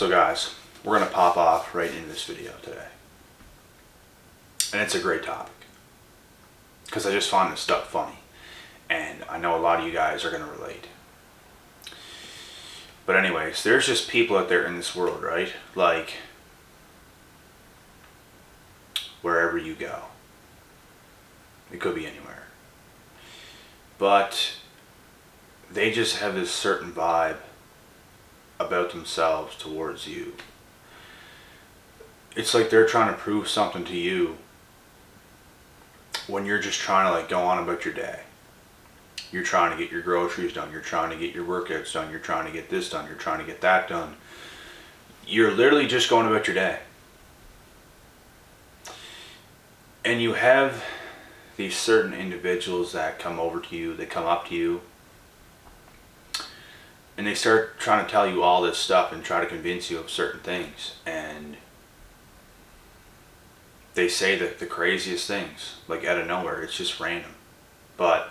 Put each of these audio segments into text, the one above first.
So guys, we're going to pop off right into this video today. And it's a great topic. Because I just find this stuff funny. And I know a lot of you guys are going to relate. But anyways, there's just people out there in this world, right? Like, wherever you go. It could be anywhere. But they just have this certain vibe about themselves towards you. It's like they're trying to prove something to you when you're just trying to like go on about your day. You're trying to get your groceries done, you're trying to get your workouts done, you're trying to get this done, you're trying to get that done. You're literally just going about your day. And you have these certain individuals that come over to you, they come up to you, and they start trying to tell you all this stuff and try to convince you of certain things. And they say that the craziest things, like out of nowhere, it's just random. But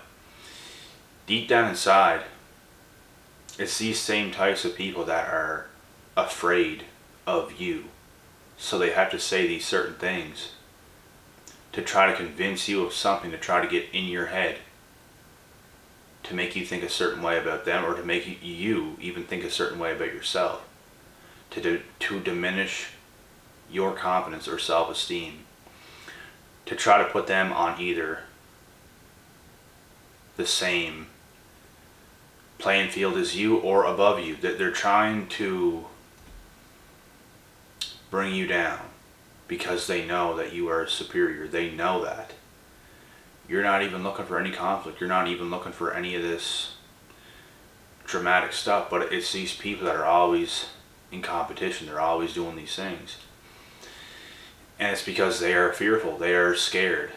deep down inside, it's these same types of people that are afraid of you. So they have to say these certain things to try to convince you of something, to try to get in your head, to make you think a certain way about them, or to make you even think a certain way about yourself, to diminish your confidence or self-esteem, to try to put them on either the same playing field as you or above you. That they're trying to bring you down because they know that you are superior. They know that you're not even looking for any conflict. You're not even looking for any of this dramatic stuff. But it's these people that are always in competition. They're always doing these things. And it's because they are fearful. They are scared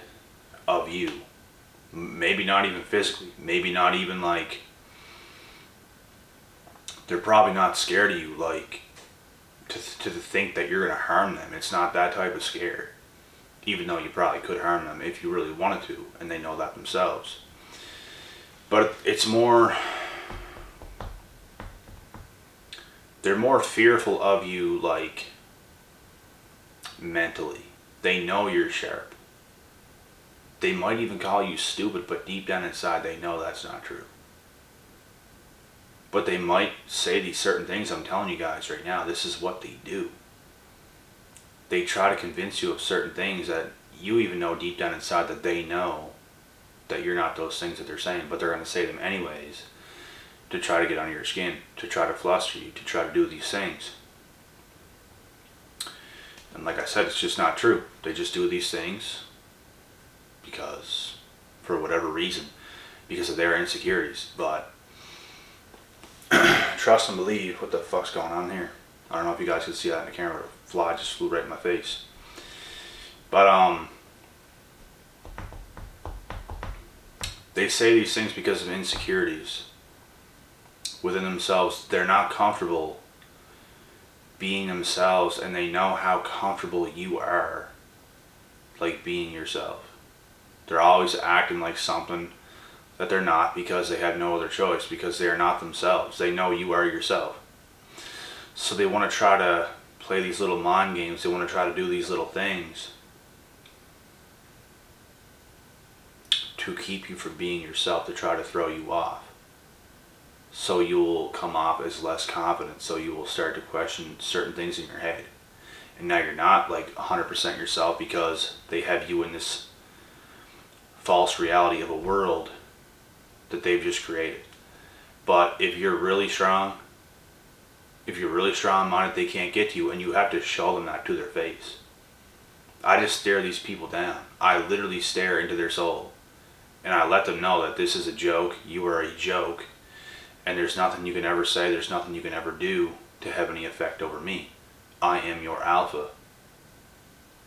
of you. Maybe not even physically. Maybe not even like... They're probably not scared of you like to think that you're going to harm them. It's not that type of scare. Even though you probably could harm them if you really wanted to, and they know that themselves. But it's more, they're more fearful of you like mentally. They know you're sharp. They might even call you stupid, but deep down inside they know that's not true. But they might say these certain things. I'm telling you guys right now, this is what they do. They try to convince you of certain things that you even know deep down inside that they know that you're not those things that they're saying, but they're going to say them anyways to try to get under your skin, to try to fluster you, to try to do these things. And like I said, it's just not true. They just do these things because, for whatever reason, because of their insecurities. But trust and believe. What the fuck's going on here? I don't know if you guys can see that in the camera. A fly just flew right in my face. But they say these things because of insecurities within themselves. They're not comfortable being themselves, and they know how comfortable you are like being yourself. They're always acting like something that they're not because they have no other choice, because they are not themselves. They know you are yourself. So they want to try to play these little mind games. They want to try to do these little things to keep you from being yourself, to try to throw you off. So you will come off as less confident. So you will start to question certain things in your head. And now you're not like 100% yourself because they have you in this false reality of a world that they've just created. But if you're really strong, if you're really strong-minded, they can't get to you, and you have to show them that to their face. I just stare these people down. I literally stare into their soul, and I let them know that this is a joke, you are a joke, and there's nothing you can ever say, there's nothing you can ever do to have any effect over me. I am your alpha,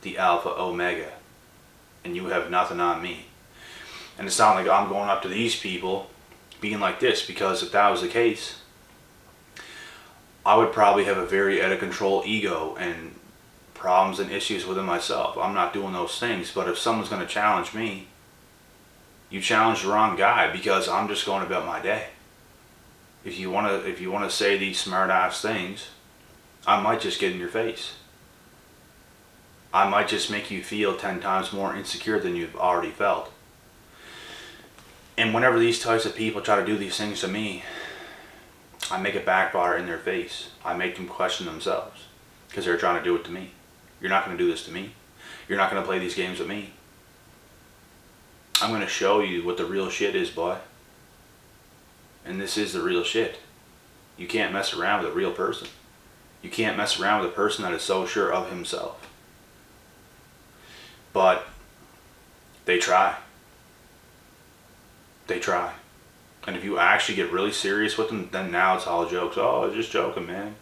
the alpha omega, and you have nothing on me. And it's not like I'm going up to these people being like this, because if that was the case, I would probably have a very out of control ego and problems and issues within myself. I'm not doing those things. But if someone's going to challenge me, you challenge the wrong guy, because I'm just going about my day. If you want to say these smart ass things, I might just get in your face. I might just make you feel 10 times more insecure than you've already felt. And whenever these types of people try to do these things to me, I make it backfire in their face. I make them question themselves because they're trying to do it to me. You're not going to do this to me. You're not going to play these games with me. I'm going to show you what the real shit is, boy. And this is the real shit. You can't mess around with a real person. You can't mess around with a person that is so sure of himself. But they try. They try. And if you actually get really serious with them, then now it's all jokes. Oh, I was just joking, man.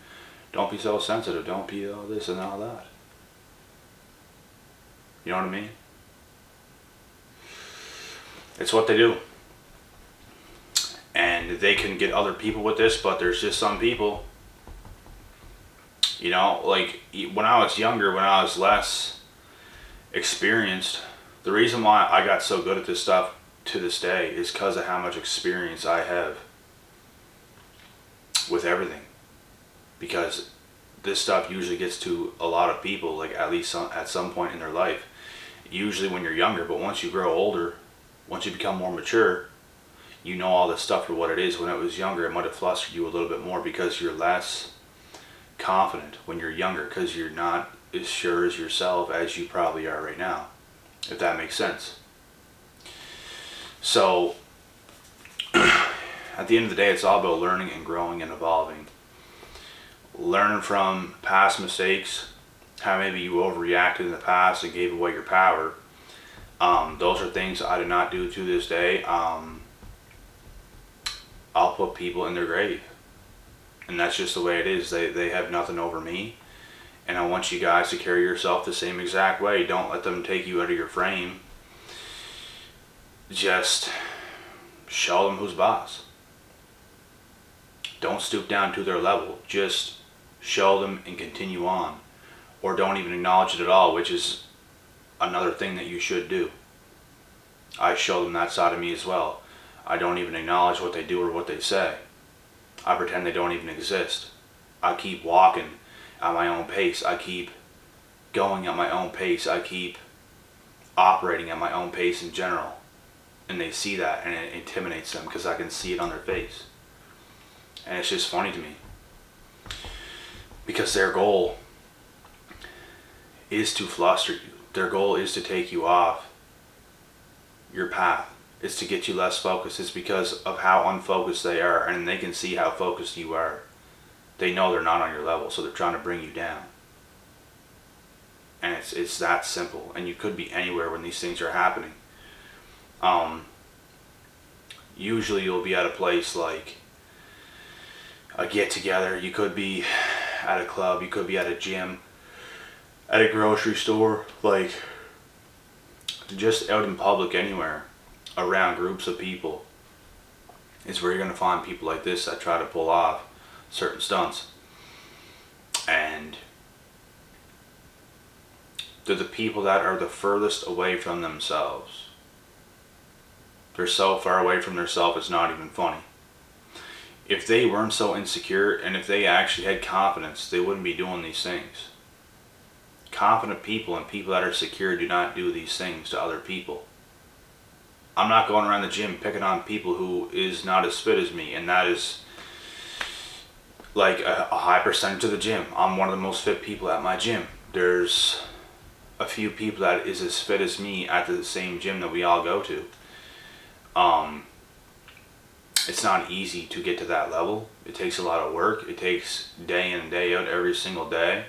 Don't be so sensitive. Don't be all this and all that. You know what I mean? It's what they do. And they can get other people with this, but there's just some people, you know, like when I was younger, when I was less experienced, the reason why I got so good at this stuff to this day is because of how much experience I have with everything. Because this stuff usually gets to a lot of people, like at least at some point in their life. Usually when you're younger, but once you grow older, once you become more mature, you know all this stuff for what it is. When it was younger, it might have flustered you a little bit more because you're less confident when you're younger, because you're not as sure as yourself as you probably are right now, if that makes sense. So at the end of the day, it's all about learning and growing and evolving. Learning from past mistakes, how maybe you overreacted in the past and gave away your power. Those are things I did not do to this day. I'll put people in their grave. And that's just the way it is. They have nothing over me. And I want you guys to carry yourself the same exact way. Don't let them take you out of your frame. Just show them who's boss. Don't stoop down to their level. Just show them and continue on. Or don't even acknowledge it at all, which is another thing that you should do. I show them that side of me as well. I don't even acknowledge what they do or what they say. I pretend they don't even exist. I keep walking at my own pace. I keep going at my own pace. I keep operating at my own pace in general. And they see that and it intimidates them because I can see it on their face. And it's just funny to me. Because their goal is to fluster you. Their goal is to take you off your path. It's to get you less focused. It's because of how unfocused they are, and they can see how focused you are. They know they're not on your level, so they're trying to bring you down. And it's that simple. And you could be anywhere when these things are happening. Usually you'll be at a place like a get together. You could be at a club. You could be at a gym, at a grocery store, like just out in public anywhere around groups of people is where you're going to find people like this that try to pull off certain stunts. And they're the people that are the furthest away from themselves. They're so far away from themselves, it's not even funny. If they weren't so insecure and if they actually had confidence, they wouldn't be doing these things. Confident people and people that are secure do not do these things to other people. I'm not going around the gym picking on people who is not as fit as me, and that is like a high percentage of the gym. I'm one of the most fit people at my gym. There's a few people that is as fit as me at the same gym that we all go to. It's not easy to get to that level. It takes a lot of work. It takes day in and day out, every single day,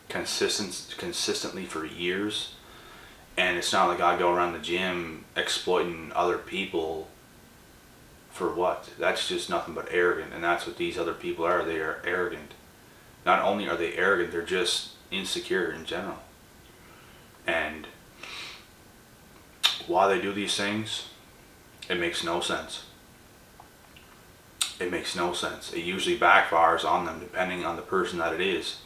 consistently for years. And it's not like I go around the gym exploiting other people for what? That's just nothing but arrogant. And that's what these other people are. They are arrogant. Not only are they arrogant, they're just insecure in general. And why they do these things, it makes no sense. It makes no sense. It usually backfires on them depending on the person that it is.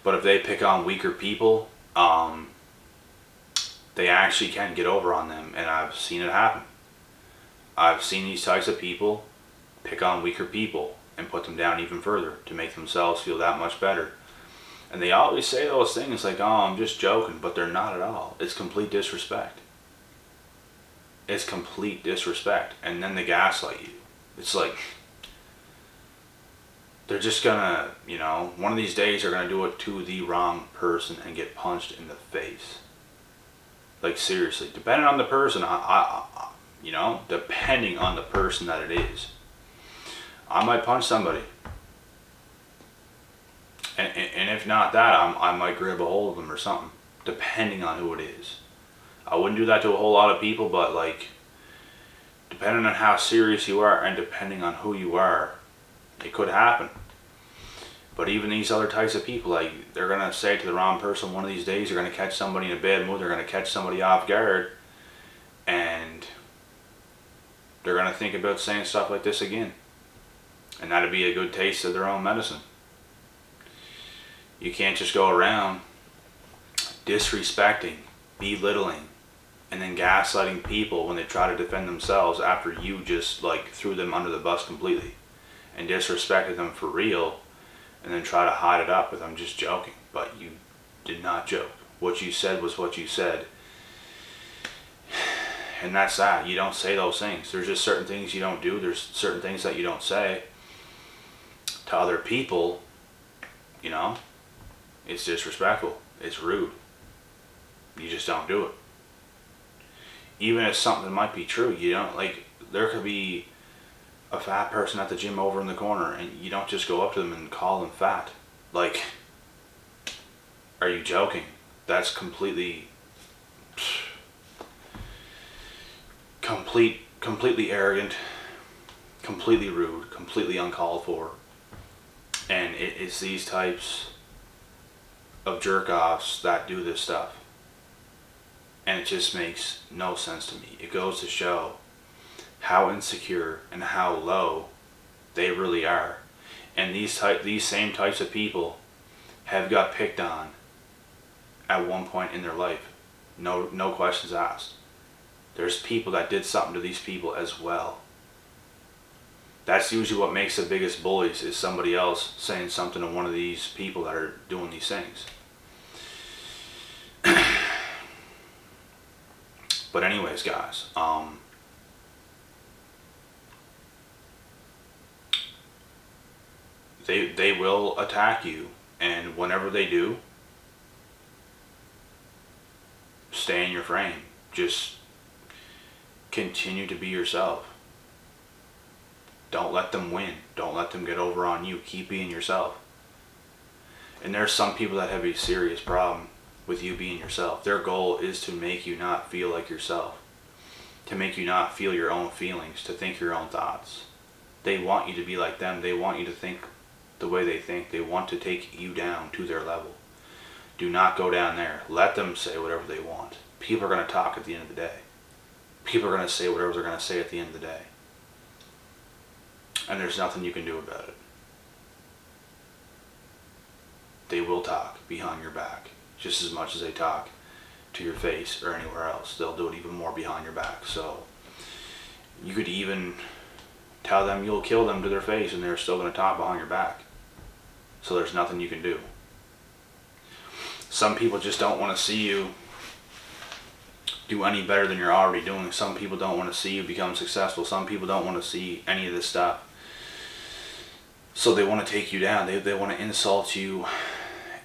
But if they pick on weaker people, they actually can get over on them, and I've seen it happen. I've seen these types of people pick on weaker people and put them down even further to make themselves feel that much better. And they always say those things like, oh, I'm just joking, but they're not at all. It's complete disrespect. It's complete disrespect. And then they gaslight you. It's like, they're just gonna, one of these days they're gonna do it to the wrong person and get punched in the face. Like, seriously, depending on the person, depending on the person that it is, I might punch somebody. And if not that, I might grab a hold of them or something, depending on who it is. I wouldn't do that to a whole lot of people, but like, depending on how serious you are and depending on who you are, it could happen. But even these other types of people, like, they're going to say to the wrong person, one of these days they're going to catch somebody in a bad mood, they're going to catch somebody off guard, and they're going to think about saying stuff like this again. And that'd be a good taste of their own medicine. You can't just go around disrespecting, belittling, and then gaslighting people when they try to defend themselves after you just like threw them under the bus completely and disrespected them for real, and then try to hide it up with I'm just joking. But you did not joke. What you said was what you said. And that's that. You don't say those things. There's just certain things you don't do. There's certain things that you don't say to other people. It's disrespectful. It's rude. You just don't do it. Even if something might be true, there could be a fat person at the gym over in the corner, and you don't just go up to them and call them fat. Like, are you joking? That's completely arrogant, completely rude, completely uncalled for. And it's these types of jerk-offs that do this stuff. And it just makes no sense to me. It goes to show how insecure and how low they really are. And these same types of people have got picked on at one point in their life. No questions asked. There's people that did something to these people as well. That's usually what makes the biggest bullies, is somebody else saying something to one of these people that are doing these things. But anyways, guys, they will attack you, and whenever they do, stay in your frame. Just continue to be yourself. Don't let them win. Don't let them get over on you. Keep being yourself. And there's some people that have a serious problem with you being yourself. Their goal is to make you not feel like yourself, to make you not feel your own feelings, to think your own thoughts. They want you to be like them. They want you to think the way they think. They want to take you down to their level. Do not go down there. Let them say whatever they want. People are going to talk at the end of the day. People are going to say whatever they're going to say at the end of the day. And there's nothing you can do about it. They will talk behind your back just as much as they talk to your face or anywhere else. They'll do it even more behind your back. So you could even tell them you'll kill them to their face, and they're still going to talk behind your back. So there's nothing you can do. Some people just don't want to see you do any better than you're already doing. Some people don't want to see you become successful. Some people don't want to see any of this stuff. So they want to take you down. They want to insult you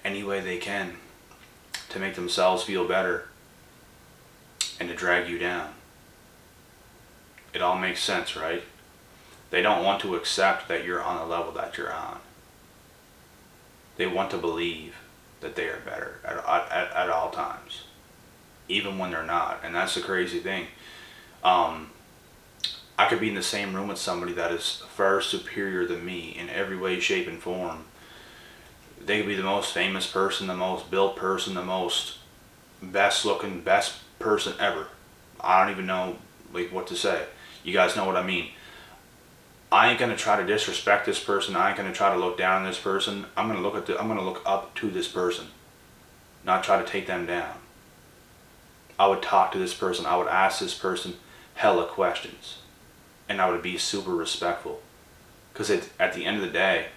any way they can to make themselves feel better and to drag you down. It all makes sense, right? They don't want to accept that you're on the level that you're on. They want to believe that they are better at all times, even when they're not. And that's the crazy thing. I could be in the same room with somebody that is far superior than me in every way, shape, and form. They could be the most famous person, the most built person, the most best looking, best person ever. I don't even know what to say. You guys know what I mean. I ain't gonna try to disrespect this person. I ain't gonna try to look down on this person. I'm gonna look up to this person, not try to take them down. I would talk to this person. I would ask this person hella questions, and I would be super respectful. Because at the end of the day,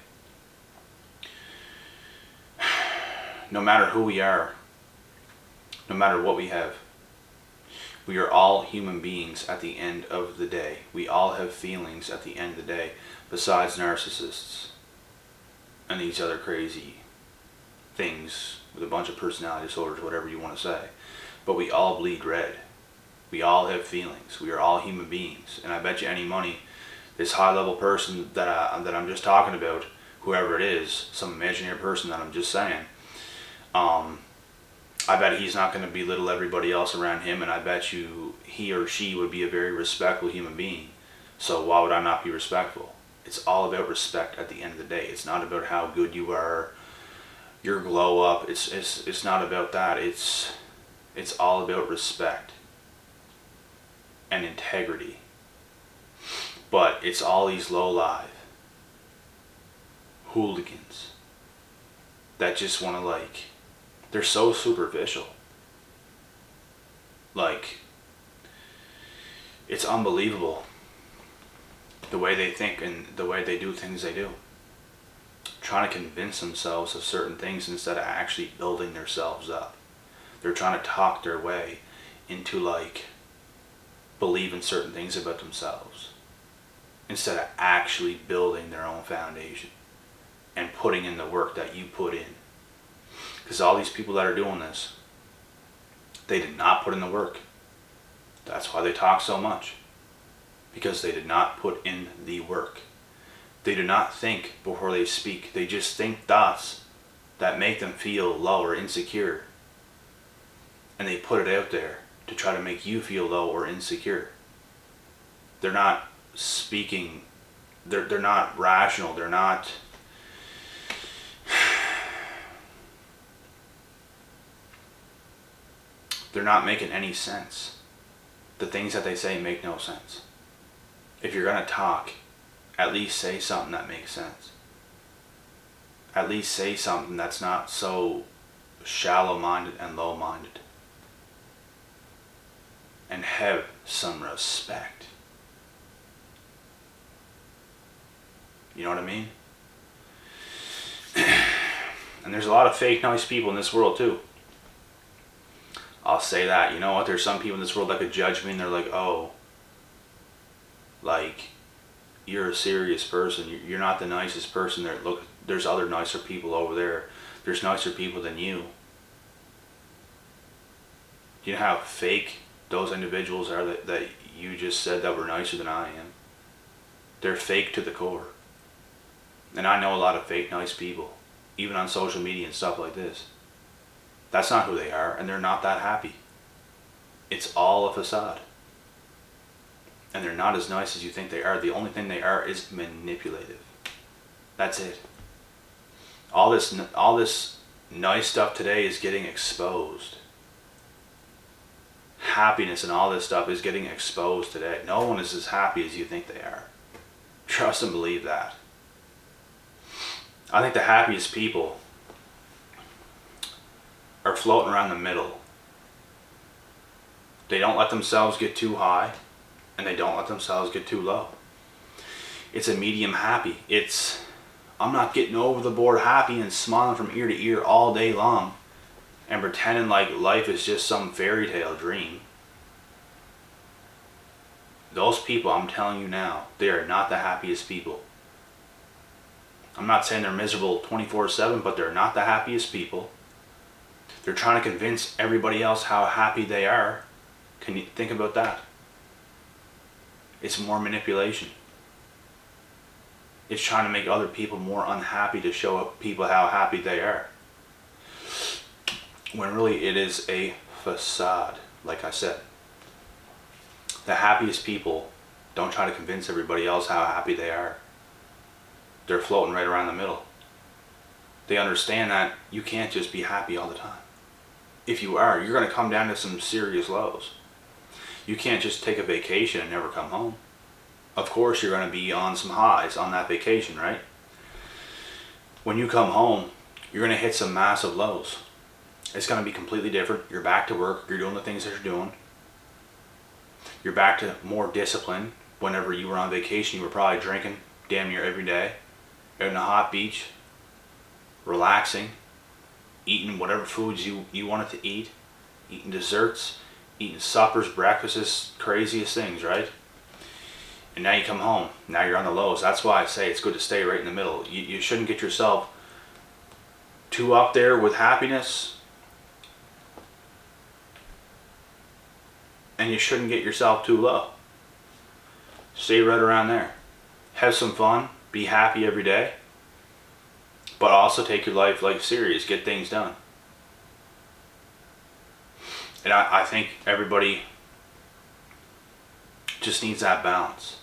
no matter who we are, no matter what we have, we are all human beings at the end of the day. We all have feelings at the end of the day, besides narcissists and these other crazy things with a bunch of personality disorders, whatever you want to say. But we all bleed red. We all have feelings. We are all human beings. And I bet you any money, this high level person that I'm just talking about, whoever it is, some imaginary person that I'm just saying, I bet he's not going to belittle everybody else around him, and I bet you he or she would be a very respectful human being. So why would I not be respectful? It's all about respect at the end of the day. It's not about how good you are, your glow up. It's not about that. It's all about respect and integrity. But it's all these low-life hooligans that just want to, like, they're so superficial. Like, it's unbelievable the way they think and the way they do things they do. Trying to convince themselves of certain things instead of actually building themselves up. They're trying to talk their way into, like, believing certain things about themselves instead of actually building their own foundation and putting in the work that you put in. Because all these people that are doing this, they did not put in the work. That's why they talk so much. Because they did not put in the work. They do not think before they speak. They just think thoughts that make them feel low or insecure. And they put it out there to try to make you feel low or insecure. They're not speaking, they're not rational, they're not making any sense. The things that they say make no sense. If you're going to talk, at least say something that makes sense. At least say something that's not so shallow-minded and low-minded. And have some respect. You know what I mean? And there's a lot of fake nice people in this world too. I'll say that. You know what? There's some people in this world that could judge me and they're like, oh, like, you're a serious person. You're not the nicest person there. Look, there's other nicer people over there. There's nicer people than you. Do you know how fake those individuals are that you just said that were nicer than I am? They're fake to the core. And I know a lot of fake nice people, even on social media and stuff like this. That's not who they are, and they're not that happy. It's all a facade. And they're not as nice as you think they are. The only thing they are is manipulative. That's it. All this nice stuff today is getting exposed. Happiness and all this stuff is getting exposed today. No one is as happy as you think they are. Trust and believe that. I think the happiest people are floating around the middle. They don't let themselves get too high, and they don't let themselves get too low. It's a medium happy. I'm not getting over the board happy and smiling from ear to ear all day long and pretending like life is just some fairy tale dream. Those people, I'm telling you now, they are not the happiest people. I'm not saying they're miserable 24/7, but they're not the happiest people. They're trying to convince everybody else how happy they are. Can you think about that? It's more manipulation. It's trying to make other people more unhappy to show people how happy they are. When really it is a facade, like I said. The happiest people don't try to convince everybody else how happy they are. They're floating right around the middle. They understand that you can't just be happy all the time. If you are, you're going to come down to some serious lows. You can't just take a vacation and never come home. Of course you're going to be on some highs on that vacation, right? When you come home, you're going to hit some massive lows. It's going to be completely different. You're back to work. You're doing the things that you're doing. You're back to more discipline. Whenever you were on vacation, you were probably drinking damn near every day. Out on a hot beach. Relaxing. eating whatever foods you wanted to eat, eating desserts, eating suppers, breakfasts, craziest things, right? And now you come home, now you're on the lows. That's why I say it's good to stay right in the middle. You shouldn't get yourself too up there with happiness, and you shouldn't get yourself too low. Stay right around there. Have some fun, be happy every day, but also take your life like serious, get things done. And I think everybody just needs that balance.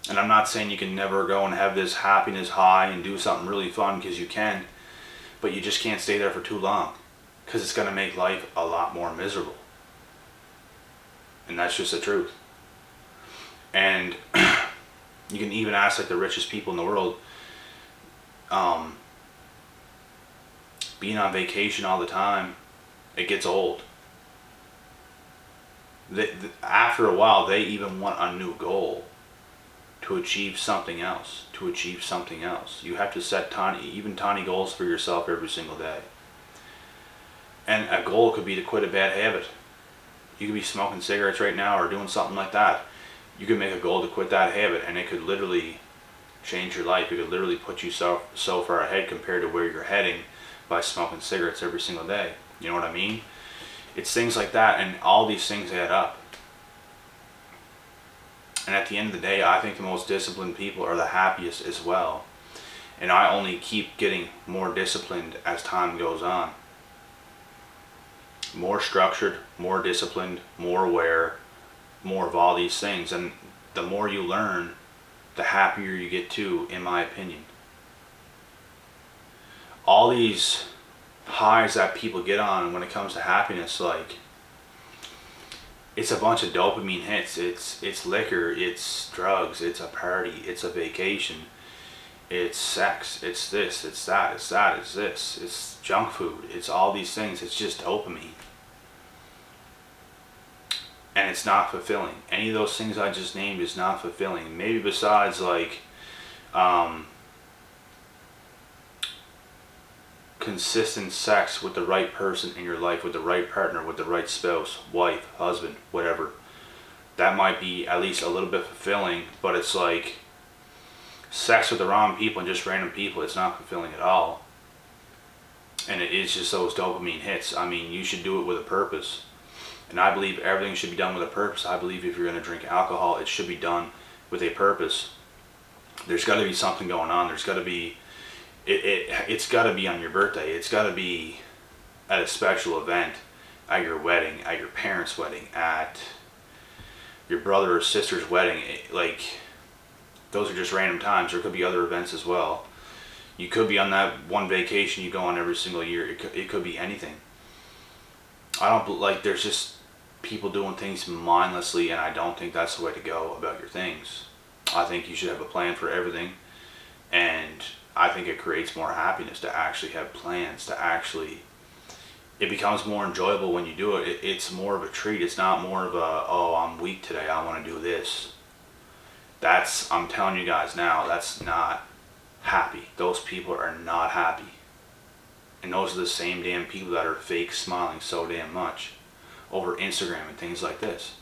And I'm not saying you can never go and have this happiness high and do something really fun, because you can, but you just can't stay there for too long, because it's going to make life a lot more miserable. And that's just the truth. And you can even ask like the richest people in the world, being on vacation all the time, it gets old. After a while, they even want a new goal to achieve something else, You have to set tiny goals for yourself every single day. And a goal could be to quit a bad habit. You could be smoking cigarettes right now or doing something like that. You could make a goal to quit that habit, and it could literally change your life. It could literally put you so far ahead compared to where you're heading by smoking cigarettes every single day. You know what I mean? It's things like that, and all these things add up. And at the end of the day, I think the most disciplined people are the happiest as well. And I only keep getting more disciplined as time goes on. More structured, more disciplined, more aware, more of all these things. And the more you learn, the happier you get too, in my opinion. All these highs that people get on when it comes to happiness, like, it's a bunch of dopamine hits. It's liquor, it's drugs, it's a party, it's a vacation, it's sex, it's this, it's that, it's this, it's junk food, it's all these things. It's just dopamine. And it's not fulfilling. Any of those things I just named is not fulfilling. Maybe besides like consistent sex with the right person in your life, with the right partner, with the right spouse, wife, husband, whatever. That might be at least a little bit fulfilling, but it's like sex with the wrong people and just random people, it's not fulfilling at all. And it is just those dopamine hits. I mean, you should do it with a purpose. And I believe everything should be done with a purpose. I believe if you're going to drink alcohol, it should be done with a purpose. There's got to be something going on. There's got to be, it's got to be on your birthday. It's got to be at a special event, at your wedding, at your parents' wedding, at your brother or sister's wedding. Like, those are just random times. There could be other events as well. You could be on that one vacation you go on every single year. It could be anything. I don't like, there's just people doing things mindlessly, and I don't think that's the way to go about your things. I think you should have a plan for everything, and I think it creates more happiness to actually have plans, to actually, it becomes more enjoyable when you do it. It's more of a treat. It's not more of a, oh, I'm weak today, I want to do this. That's, I'm telling you guys now, that's not happy. Those people are not happy. And those are the same damn people that are fake smiling so damn much over Instagram and things like this.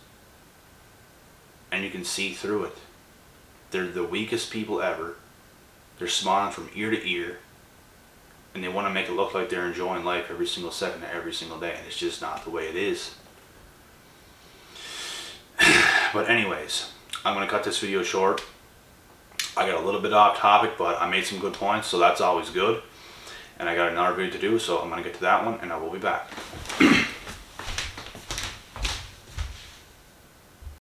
And you can see through it. They're the weakest people ever. They're smiling from ear to ear. And they want to make it look like they're enjoying life every single second of every single day. And it's just not the way it is. But anyways, I'm going to cut this video short. I got a little bit off topic, but I made some good points, so that's always good. And I got another video to do, so I'm going to get to that one, and I will be back.